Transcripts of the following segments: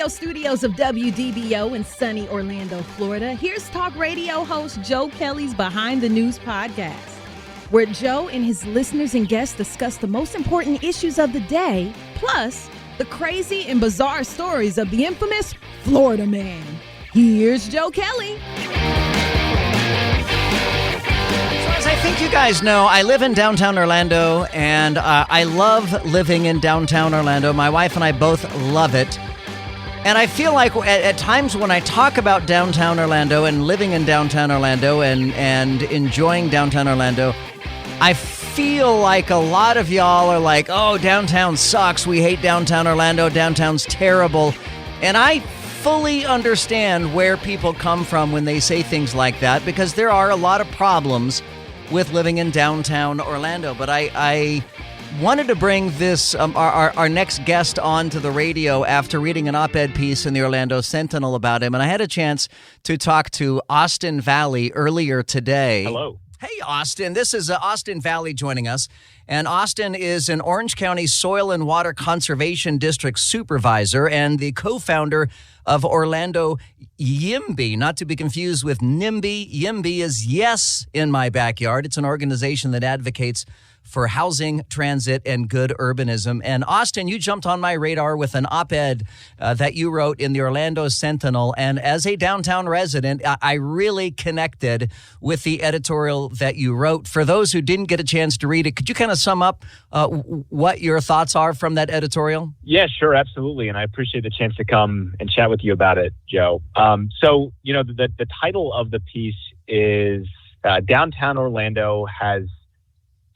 radio studios of WDBO in sunny Orlando, Florida, here's talk radio host Joe Kelley's Behind the News podcast, where Joe and his listeners and guests discuss the most important issues of the day, plus the crazy and bizarre stories of the infamous Florida man. Here's Joe Kelley. I think you guys know, I live in downtown Orlando, and I love living in downtown Orlando. My wife and I both love it. And I feel like at times when I talk about downtown Orlando and living in downtown Orlando and enjoying downtown Orlando, I feel like a lot of y'all are like, oh, downtown sucks. We hate downtown Orlando. Downtown's terrible. And I fully understand where people come from when they say things like that, because there are a lot of problems with living in downtown Orlando. But I wanted to bring this our next guest on to the radio after reading an op-ed piece in the Orlando Sentinel about him, and I had a chance to talk to Austin Valle earlier today. Hello. Hey, Austin. This is Austin Valle joining us. And Austin is an Orange County Soil and Water Conservation District Supervisor and the co-founder of Orlando YIMBY, not to be confused with NIMBY. YIMBY is Yes in My Backyard. It's an organization that advocates for housing, transit, and good urbanism. And Austin, you jumped on my radar with an op-ed that you wrote in the Orlando Sentinel. And as a downtown resident, I really connected with the editorial that you wrote. For those who didn't get a chance to read it, could you kind of sum up what your thoughts are from that editorial? Yeah, sure, absolutely. And I appreciate the chance to come and chat with you about it, Joe. So, the title of the piece is Downtown Orlando Has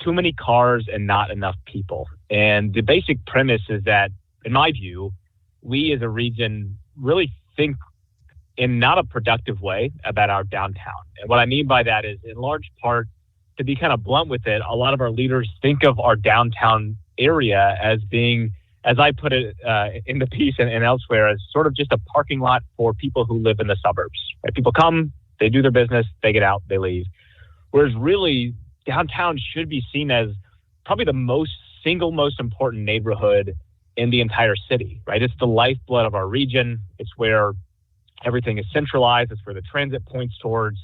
Too Many Cars and Not Enough People. And the basic premise is that, in my view, we as a region really think in not a productive way about our downtown. And what I mean by that is, in large part, to be kind of blunt with it, a lot of our leaders think of our downtown area as being, as I put it in the piece and elsewhere, as sort of just a parking lot for people who live in the suburbs. Right? People come, they do their business, they get out, they leave. Whereas really, downtown should be seen as probably the single most important neighborhood in the entire city, right? It's the lifeblood of our region. It's where everything is centralized. It's where the transit points towards.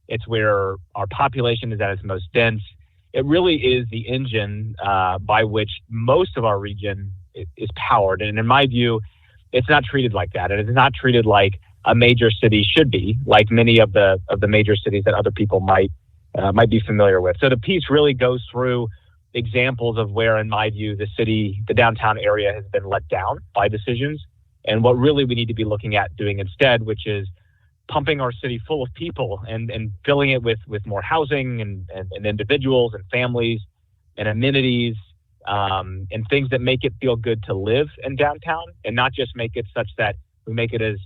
It's where our population is at its most dense. It really is the engine by which most of our region is powered. And in my view, it's not treated like that. And it's not treated like a major city should be, like many of the major cities that other people might be familiar with. So the piece really goes through examples of where, in my view, the downtown area has been let down by decisions, and what really we need to be looking at doing instead, which is pumping our city full of people and filling it with more housing and individuals and families and amenities and things that make it feel good to live in downtown, and not just make it such that we make it as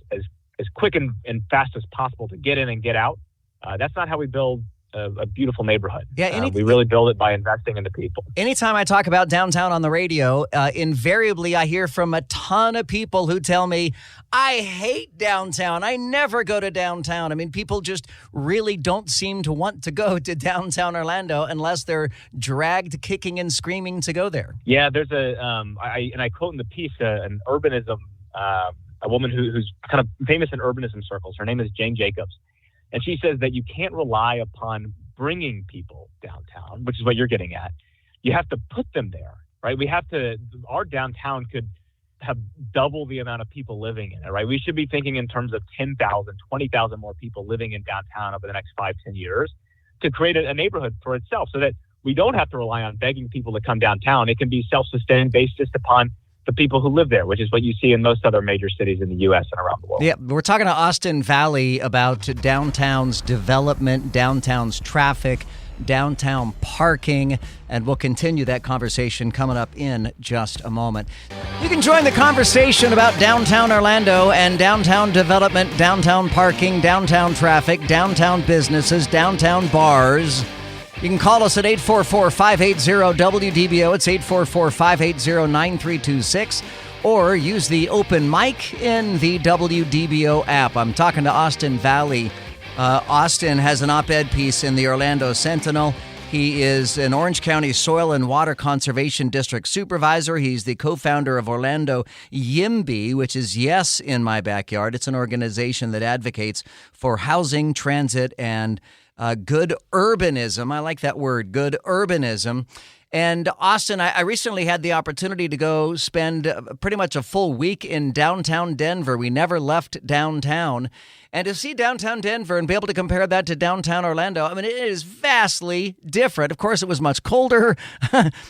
quick and fast as possible to get in and get out. That's not how we build a beautiful neighborhood. Yeah, we really build it by investing in the people. Anytime I talk about downtown on the radio, invariably I hear from a ton of people who tell me, I hate downtown. I never go to downtown. I mean, people just really don't seem to want to go to downtown Orlando unless they're dragged kicking and screaming to go there. Yeah, there's I quote in the piece an urbanism, a woman who's kind of famous in urbanism circles. Her name is Jane Jacobs. And she says that you can't rely upon bringing people downtown, which is what you're getting at. You have to put them there, right? Our downtown could have double the amount of people living in it, right? We should be thinking in terms of 10,000, 20,000 more people living in downtown over the next 5-10 years to create a neighborhood for itself, so that we don't have to rely on begging people to come downtown. It can be self-sustained based just upon the people who live there, which is what you see in most other major cities in the U.S. and around the world. Yeah, we're talking to Austin Valle about downtown's development, downtown's traffic, downtown parking, and we'll continue that conversation coming up in just a moment. You can join the conversation about downtown Orlando and downtown development, downtown parking, downtown traffic, downtown businesses, downtown bars. You can call us at 844-580-WDBO. It's 844-580-9326. Or use the open mic in the WDBO app. I'm talking to Austin Valle. Austin has an op-ed piece in the Orlando Sentinel. He is an Orange County Soil and Water Conservation District Supervisor. He's the co-founder of Orlando YIMBY, which is Yes in My Backyard. It's an organization that advocates for housing, transit, and good urbanism. I like that word, good urbanism. And Austin, I recently had the opportunity to go spend pretty much a full week in downtown Denver. We never left downtown. And to see downtown Denver and be able to compare that to downtown Orlando, I mean, it is vastly different. Of course, it was much colder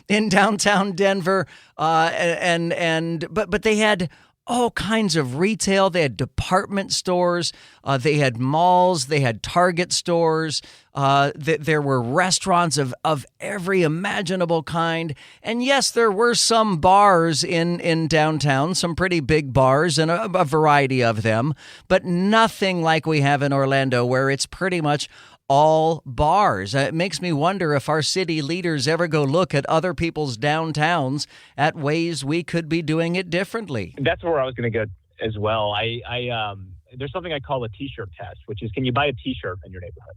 in downtown Denver, but they had all kinds of retail. They had department stores. They had malls. They had Target stores. There were restaurants of every imaginable kind. And yes, there were some bars in downtown, some pretty big bars, and a variety of them, but nothing like we have in Orlando, where it's pretty much all bars. It makes me wonder if our city leaders ever go look at other people's downtowns at ways we could be doing it differently. That's where I was going to go as well. There's something I call a T-shirt test, which is, can you buy a T-shirt in your neighborhood?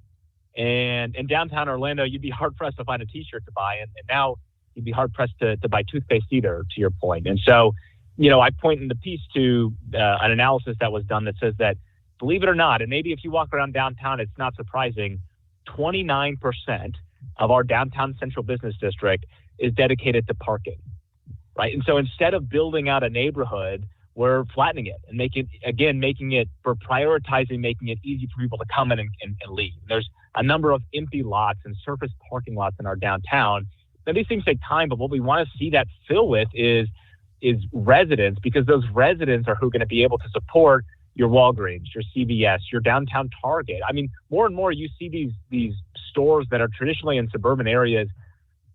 And in downtown Orlando, you'd be hard-pressed to find a T-shirt to buy. And now you'd be hard-pressed to buy toothpaste either, to your point. And so, I point in the piece to an analysis that was done that says that, believe it or not, and maybe if you walk around downtown, it's not surprising, 29% of our downtown central business district is dedicated to parking, right? And so instead of building out a neighborhood, we're flattening it and making it easy for people to come in and leave. There's a number of empty lots and surface parking lots in our downtown. Now, these things take time, but what we want to see that fill with is residents, because those residents are who are going to be able to support your Walgreens, your CVS, your downtown Target. I mean, more and more you see these stores that are traditionally in suburban areas.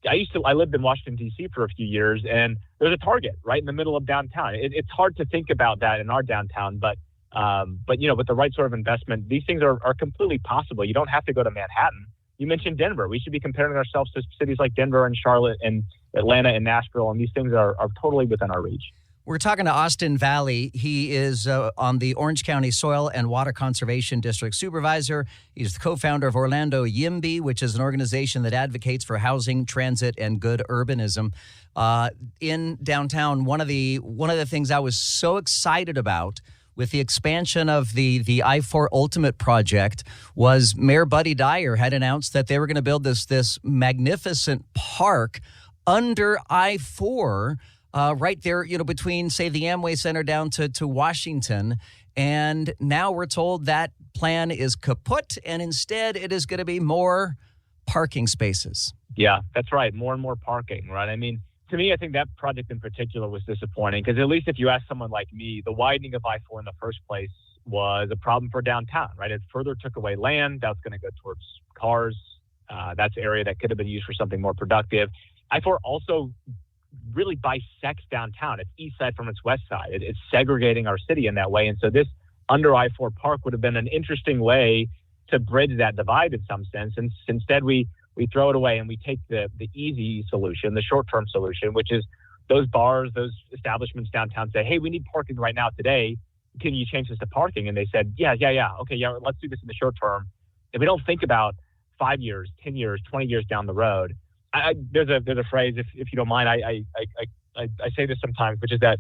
I lived in Washington, D.C. for a few years, and there's a Target right in the middle of downtown. It's hard to think about that in our downtown, but with the right sort of investment, these things are completely possible. You don't have to go to Manhattan. You mentioned Denver. We should be comparing ourselves to cities like Denver and Charlotte and Atlanta and Nashville, and these things are totally within our reach. We're talking to Austin Valle. He is on the Orange County Soil and Water Conservation District Supervisor. He's the co-founder of Orlando YIMBY, which is an organization that advocates for housing, transit, and good urbanism. In downtown, one of the things I was so excited about with the expansion of the I-4 Ultimate project was Mayor Buddy Dyer had announced that they were going to build this magnificent park under I-4, right there, between, say, the Amway Center down to Washington. And now we're told that plan is kaput, and instead it is going to be more parking spaces. Yeah, that's right. More and more parking, right? I mean, to me, I think that project in particular was disappointing, because at least if you ask someone like me, the widening of I-4 in the first place was a problem for downtown, right? It further took away land. That's going to go towards cars. That's an area that could have been used for something more productive. I-4 also really bisects downtown. It's east side from its west side. It's segregating our city in that way. And so this under I-4 park would have been an interesting way to bridge that divide in some sense. And instead we throw it away and we take the easy solution, the short-term solution, which is those bars, those establishments downtown say, hey, we need parking right now today. Can you change this to parking? And they said, yeah. Okay, yeah, let's do this in the short term. If we don't think about 5 years, 10 years, 20 years down the road, there's a phrase, if you don't mind, I say this sometimes, which is that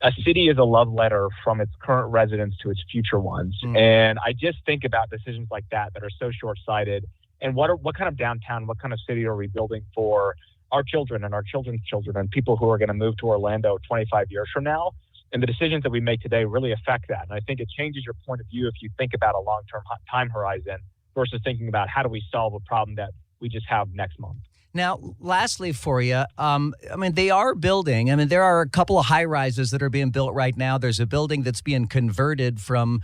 a city is a love letter from its current residents to its future ones. And I just think about decisions like that are so short-sighted. And what kind of downtown, what kind of city are we building for our children and our children's children and people who are going to move to Orlando 25 years from now? And the decisions that we make today really affect that. And I think it changes your point of view if you think about a long-term time horizon versus thinking about how do we solve a problem that we just have next month. Now, lastly for you, they are building. There are a couple of high rises that are being built right now. There's a building that's being converted from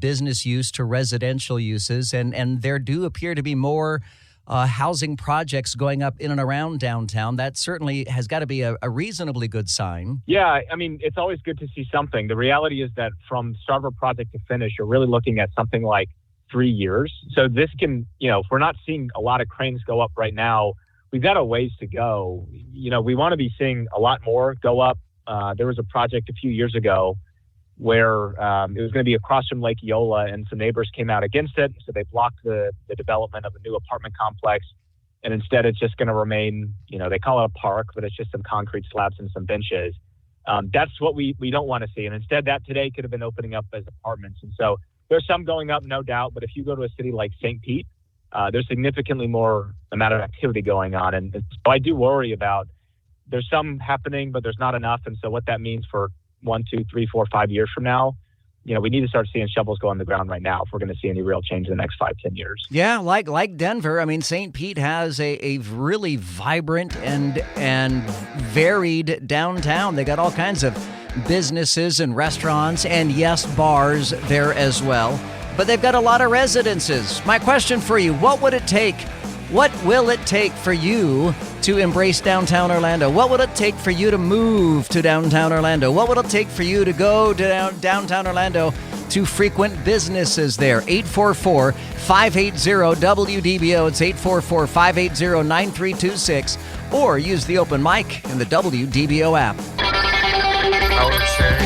business use to residential uses, and there do appear to be more housing projects going up in and around downtown. That certainly has got to be a reasonably good sign. Yeah, it's always good to see something. The reality is that from start of a project to finish, you're really looking at something like 3 years. So this can, if we're not seeing a lot of cranes go up right now, we've got a ways to go. We want to be seeing a lot more go up. There was a project a few years ago where it was going to be across from Lake Eola, and some neighbors came out against it. So they blocked the development of a new apartment complex. and instead it's just going to remain, they call it a park, but it's just some concrete slabs and some benches. That's what we don't want to see. And instead, that today could have been opening up as apartments. And so there's some going up, no doubt. But if you go to a city like St. Pete, there's significantly more amount of activity going on. And so I do worry about, there's some happening, but there's not enough. And so what that means for 1, 2, 3, 4, 5 years from now, we need to start seeing shovels go on the ground right now if we're going to see any real change in the next 5, 10 years. Yeah, like Denver. I mean, St. Pete has a really vibrant and varied downtown. They got all kinds of businesses and restaurants and, yes, bars there as well. But they've got a lot of residences. My question for you, what will it take for you to embrace downtown Orlando? What would it take for you to move to downtown Orlando? What would it take for you to go to downtown Orlando to frequent businesses there? 844-580-WDBO. It's 844-580-9326. Or use the open mic in the WDBO app. I would say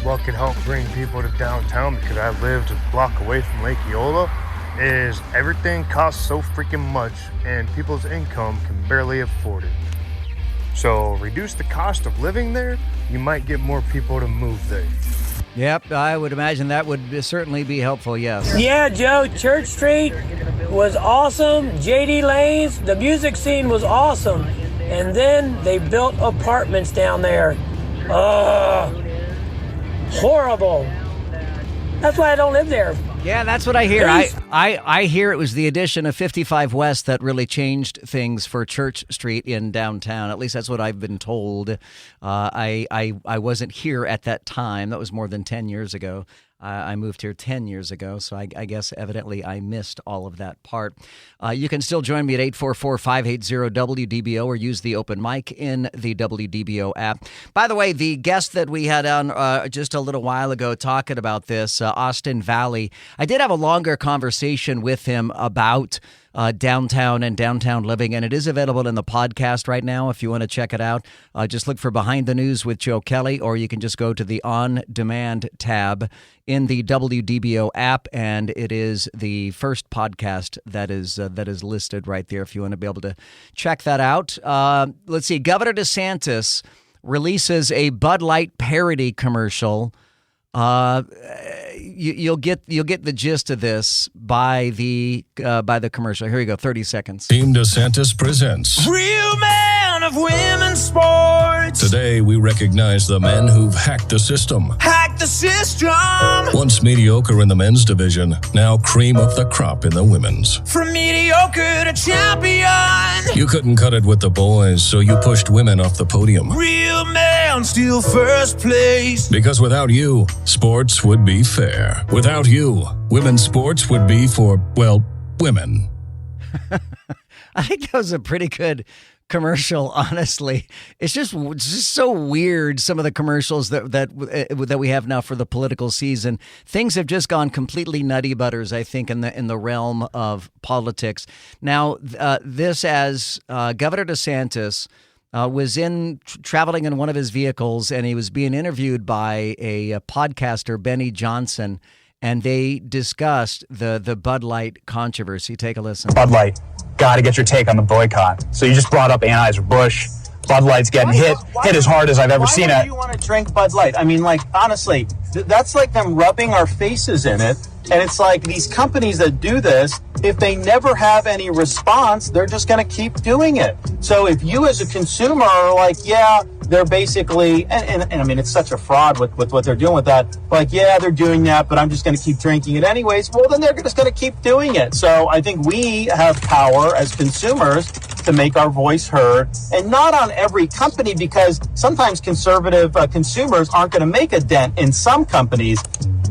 what can help bring people to downtown, because I lived a block away from Lake Eola, is everything costs so freaking much and people's income can barely afford it. So reduce the cost of living there, you might get more people to move there. Yep, I would imagine that would certainly be helpful, yes. Yeah, Joe, Church Street was awesome. JD Lanes, the music scene was awesome. And then they built apartments down there. Horrible. That's why I don't live there. Yeah, that's what I hear. I hear it was the addition of 55 West that really changed things for Church Street in downtown. At least that's what I've been told. I wasn't here at that time. That was more than 10 years ago. I moved here 10 years ago, so I guess evidently I missed all of that part. You can still join me at 844-580-WDBO or use the open mic in the WDBO app. By the way, the guest that we had on just a little while ago talking about this, Austin Valle, I did have a longer conversation with him about downtown and downtown living, and it is available in the podcast right now if you want to check it out. Just look for Behind the News with Joe Kelley, or you can just go to the On Demand tab in the WDBO app, and it is the first podcast that is listed right there if you want to be able to check that out. Let's see. Governor DeSantis releases a Bud Light parody commercial. You'll get the gist of this by the commercial. Here you go, 30 seconds. Team DeSantis presents Real Man of Women's Sports. Today we recognize the men who've hacked the system. Hack the system. Once mediocre in the men's division, now cream of the crop in the women's. From mediocre to champion. You couldn't cut it with the boys, so you pushed women off the podium. Real man still first place. Because without you, sports would be fair. Without you, women's sports would be for, well, women. I think that was a pretty good commercial, honestly. It's just so weird, some of the commercials that we have now for the political season. Things have just gone completely nutty butters, I think, in the realm of politics. Now, this as Governor DeSantis was traveling in one of his vehicles, and he was being interviewed by a podcaster, Benny Johnson, and they discussed the Bud Light controversy. Take a listen. Bud Light, got to get your take on the boycott. So you just brought up Anheuser-Busch. Bud Light's getting hit as hard as I've ever seen it. Why do you want to drink Bud Light? I mean, like, honestly, that's like them rubbing our faces in it. And it's like these companies that do this, if they never have any response, they're just going to keep doing it. So if you as a consumer are like, yeah, they're basically, and I mean, it's such a fraud with what they're doing with that. Like, yeah, they're doing that, but I'm just going to keep drinking it anyways. Well, then they're just going to keep doing it. So I think we have power as consumers to make our voice heard, and not on every company, because sometimes conservative consumers aren't going to make a dent in some companies.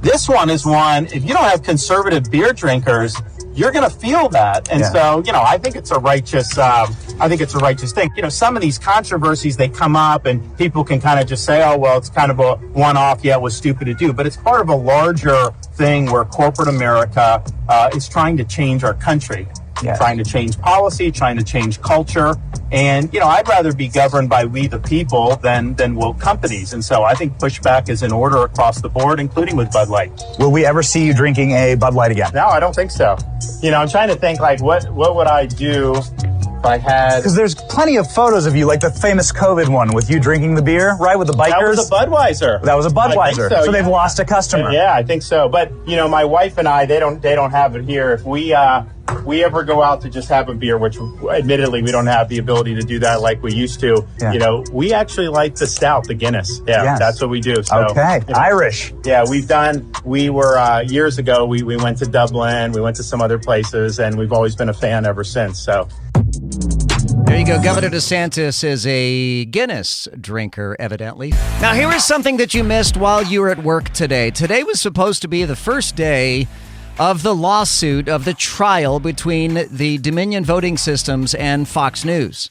This one is one, if you don't have conservative beer drinkers, you're going to feel that. And so, I think it's a righteous thing. Some of these controversies, they come up and people can kind of just say, oh, well, it's kind of a one-off. Yeah, it was stupid to do. But it's part of a larger thing where corporate America is trying to change our country. Trying to change policy, trying to change culture. And, I'd rather be governed by we the people than woke companies. And so I think pushback is in order across the board, including with Bud Light. Will we ever see you drinking a Bud Light again? No, I don't think so. I'm trying to think, like, what would I do if I had... Because there's plenty of photos of you, like the famous COVID one with you drinking the beer, right, with the bikers? That was a Budweiser. That was a Budweiser. So yeah. they've lost a customer. Yeah, I think so. But, my wife and I, they don't have it here. If we ever go out to just have a beer, which admittedly we don't have the ability to do that like we used to, we actually like the stout, the Guinness. Yeah, yes. That's what we do. So, okay, Irish. Yeah, we were, years ago, we went to Dublin, we went to some other places, and we've always been a fan ever since, so. There you go. Governor DeSantis is a Guinness drinker, evidently. Now, here is something that you missed while you were at work today. Today was supposed to be the first day of the lawsuit, of the trial between the Dominion Voting Systems and Fox News.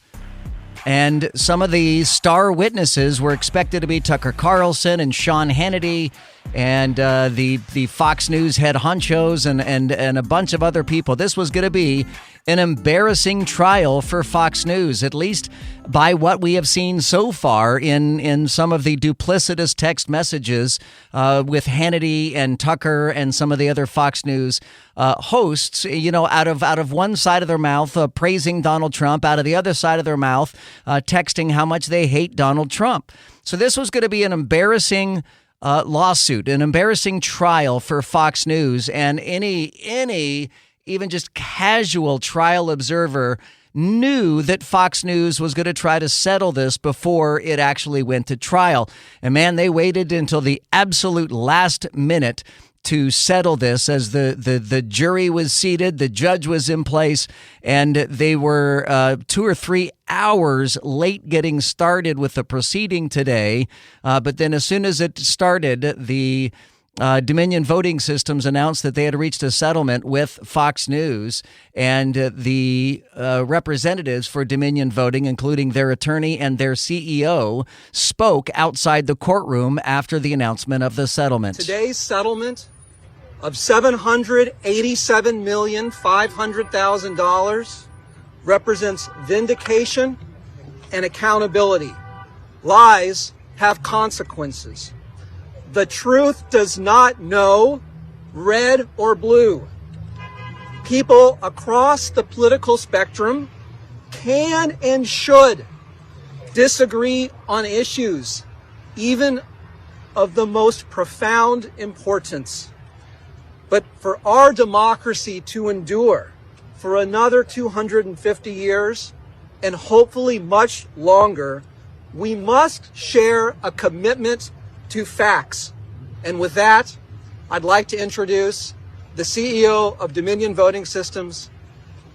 And some of the star witnesses were expected to be Tucker Carlson and Sean Hannity and the Fox News head honchos and a bunch of other people. This was going to be an embarrassing trial for Fox News, at least by what we have seen so far in some of the duplicitous text messages with Hannity and Tucker and some of the other Fox News hosts, out of one side of their mouth praising Donald Trump, out of the other side of their mouth texting how much they hate Donald Trump. So this was going to be an embarrassing lawsuit, an embarrassing trial for Fox News, and any even just casual trial observer knew that Fox News was going to try to settle this before it actually went to trial. And man, they waited until the absolute last minute to settle this as the jury was seated, the judge was in place, and they were 2 or 3 hours late getting started with the proceeding today. But then as soon as it started, the Dominion Voting Systems announced that they had reached a settlement with Fox News, and the representatives for Dominion Voting, including their attorney and their CEO, spoke outside the courtroom after the announcement of the settlement. Today's settlement of $787,500,000 represents vindication and accountability. Lies have consequences. The truth does not know red or blue. People across the political spectrum can and should disagree on issues, even of the most profound importance. But for our democracy to endure for another 250 years, and hopefully much longer, we must share a commitment to facts. And with that, I'd like to introduce the CEO of Dominion Voting Systems,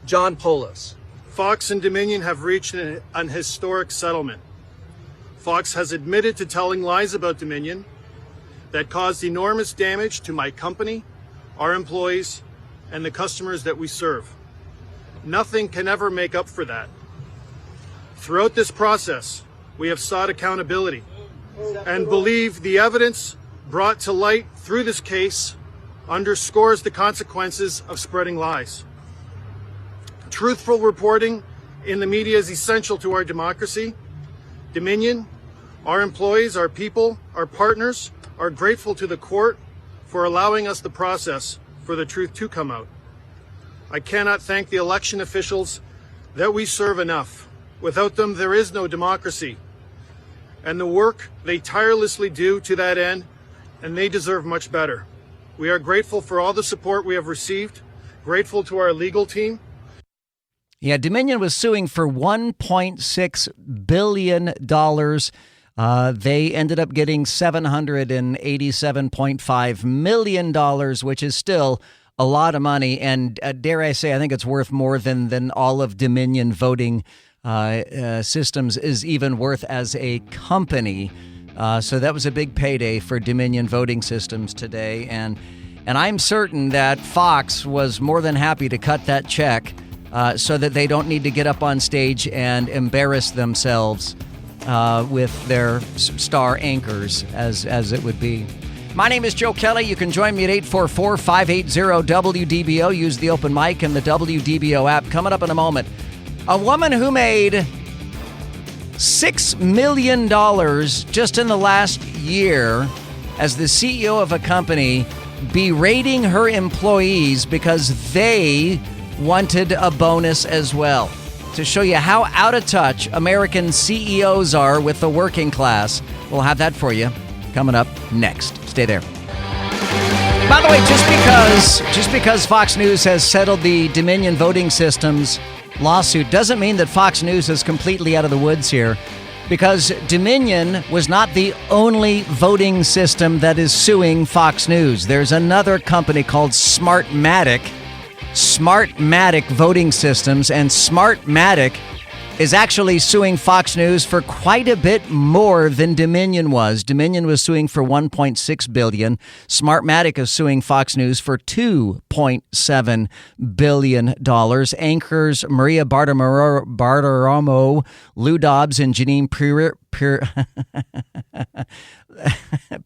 John Poulos. Fox and Dominion have reached an historic settlement. Fox has admitted to telling lies about Dominion that caused enormous damage to my company, our employees, and the customers that we serve. Nothing can ever make up for that. Throughout this process, we have sought accountability and believe the evidence brought to light through this case underscores the consequences of spreading lies. Truthful reporting in the media is essential to our democracy. Dominion, our employees, our people, our partners are grateful to the court for allowing us the process for the truth to come out. I cannot thank the election officials that we serve enough. Without them, there is no democracy. And the work they tirelessly do to that end, and they deserve much better. We are grateful for all the support we have received, grateful to our legal team. Yeah, Dominion was suing for $1.6 billion. They ended up getting $787.5 million, which is still a lot of money. And dare I say, I think it's worth more than all of Dominion Voting Systems is even worth as a company. So that was a big payday for Dominion Voting Systems today. And I'm certain that Fox was more than happy to cut that check so that they don't need to get up on stage and embarrass themselves with their star anchors, as it would be. My name is Joe Kelley. You can join me at 844-580-WDBO. Use the open mic and the WDBO app. Coming up in a moment, a woman who made $6 million just in the last year as the CEO of a company berating her employees because they wanted a bonus as well. to show you how out of touch American CEOs are with the working class. We'll have that for you coming up next. Stay there. By the way, just because Fox News has settled the Dominion voting systems lawsuit doesn't mean that Fox News is completely out of the woods here, because Dominion was not the only voting system that is suing Fox News. There's another company called Smartmatic Voting Systems, and Smartmatic is actually suing Fox News for quite a bit more than Dominion was. Dominion was suing for $1.6 billion. Smartmatic is suing Fox News for $2.7 billion. Anchors Maria Bartiromo, Lou Dobbs, and Janine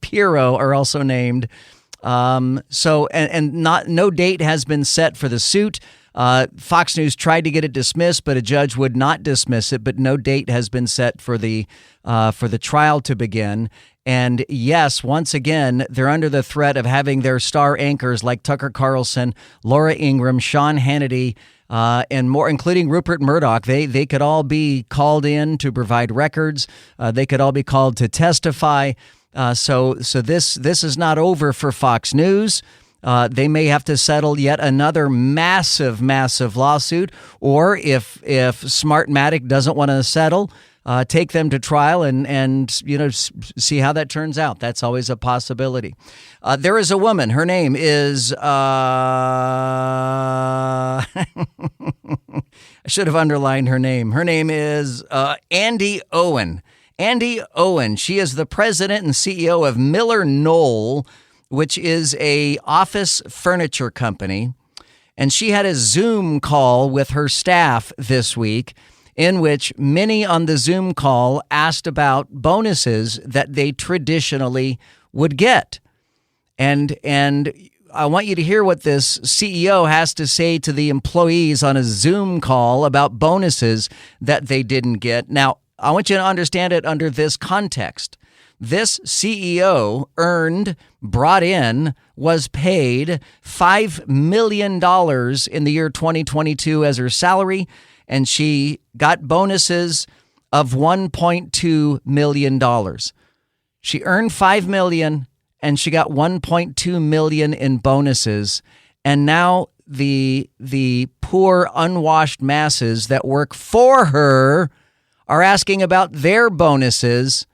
Pirro are also named. No date has been set for the suit. Fox News tried to get it dismissed, but a judge would not dismiss it. But no date has been set for the trial to begin. And yes, once again, they're under the threat of having their star anchors like Tucker Carlson, Laura Ingraham, Sean Hannity, and more, including Rupert Murdoch. They could all be called in to provide records. They could all be called to testify. So this is not over for Fox News. They may have to settle yet another massive lawsuit, or if Smartmatic doesn't want to settle, take them to trial and see how that turns out. That's always a possibility. There is a woman. Her name is I should have underlined her name. Her name is Andy Owen. Andy Owen. She is the president and CEO of Miller Knoll, which is a office furniture company. And she had a Zoom call with her staff this week, in which many on the Zoom call asked about bonuses that they traditionally would get. And I want you to hear what this CEO has to say to the employees on a Zoom call about bonuses that they didn't get. Now, I want you to understand it under this context. This CEO was paid $5 million in the year 2022 as her salary, and she got bonuses of $1.2 million. She earned $5 million, and she got $1.2 million in bonuses. And now the poor, unwashed masses that work for her are asking about their bonuses.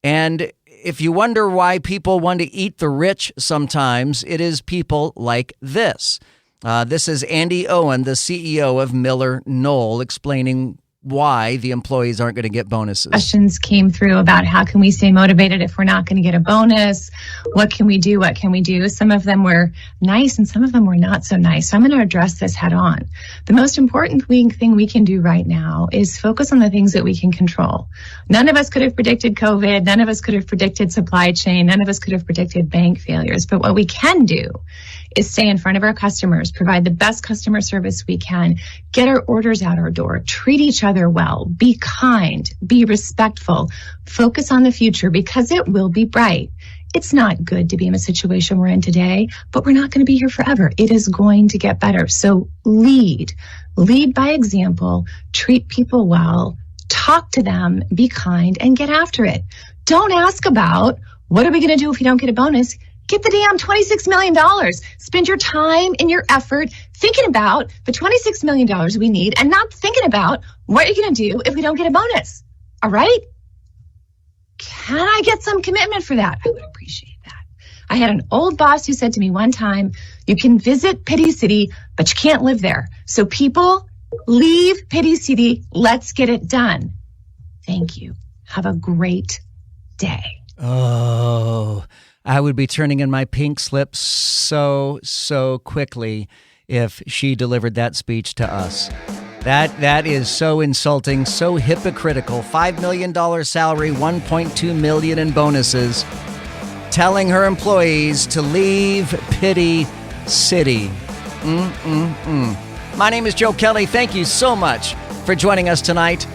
And if you wonder why people want to eat the rich sometimes, it is people like this. This is Andy Owen, the CEO of Miller Knoll, explaining why the employees aren't going to get bonuses. Questions came through about how can we stay motivated if we're not going to get a bonus? What can we do? What can we do? Some of them were nice and some of them were not so nice. So I'm going to address this head on. The most important thing we can do right now is focus on the things that we can control. None of us could have predicted COVID. None of us could have predicted supply chain. None of us could have predicted bank failures. But what we can do is stay in front of our customers, provide the best customer service we can, get our orders out our door, treat each other well, be kind, be respectful, focus on the future because it will be bright. It's not good to be in a situation we're in today, but we're not going to be here forever. It is going to get better. So lead by example, treat people well, talk to them, be kind, and get after it. Don't ask about what are we going to do if we don't get a bonus. Get the damn $26 million. Spend your time and your effort thinking about the $26 million we need and not thinking about what you're going to do if we don't get a bonus. All right? Can I get some commitment for that? I would appreciate that. I had an old boss who said to me one time, you can visit Pity City, but you can't live there. So people, leave Pity City. Let's get it done. Thank you. Have a great day. Oh, I would be turning in my pink slip so quickly if she delivered that speech to us. That is so insulting, so hypocritical. $5 million salary, $1.2 million in bonuses, telling her employees to leave Pity City. My name is Joe Kelley. Thank you so much for joining us tonight.